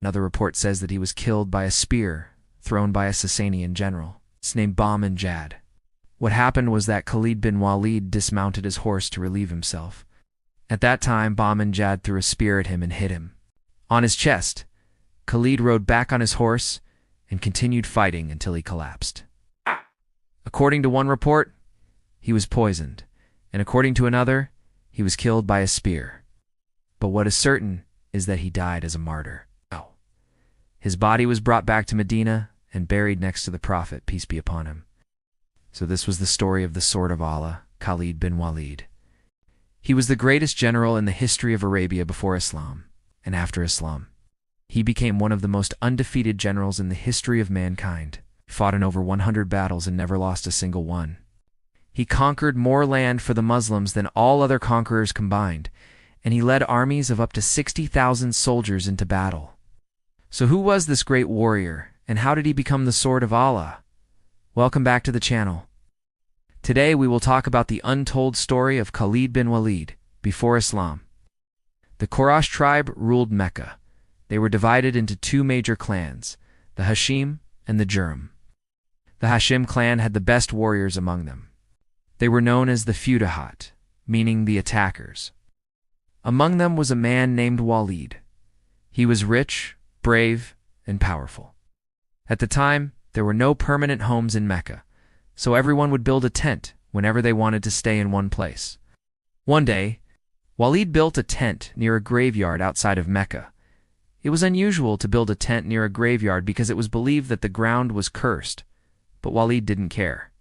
Another report says that he was killed by a spear thrown by a Sasanian general. It's named Jad. What happened was that Khalid bin Waleed dismounted his horse to relieve himself. At that time, Jad threw a spear at him and hit him on his chest. Khalid rode back on his horse and continued fighting until he collapsed. According to one report, he was poisoned, and according to another, he was killed by a spear. But what is certain is that he died as a martyr. His body was brought back to Medina and buried next to the Prophet, peace be upon him. So this was the story of the Sword of Allah, Khalid bin Waleed. He was the greatest general in the history of Arabia before Islam and after Islam. He became one of the most undefeated generals in the history of mankind, fought in over 100 battles and never lost a single one. He conquered more land for the Muslims than all other conquerors combined, and he led armies of up to 60,000 soldiers into battle. So who was this great warrior, and how did he become the Sword of Allah? Welcome back to the channel. Today we will talk about the untold story of Khalid bin Waleed before Islam. The Quraysh tribe ruled Mecca. They were divided into two major clans, the Hashim and the Jurham. The Hashim clan had the best warriors among them. They were known as the Futuhat, meaning the attackers. Among them was a man named Waleed. He was rich, brave, and powerful. At the time, there were no permanent homes in Mecca, so everyone would build a tent whenever they wanted to stay in one place. One day, Waleed built a tent near a graveyard outside of Mecca. It was unusual to build a tent near a graveyard because it was believed that the ground was cursed, but Waleed didn't care.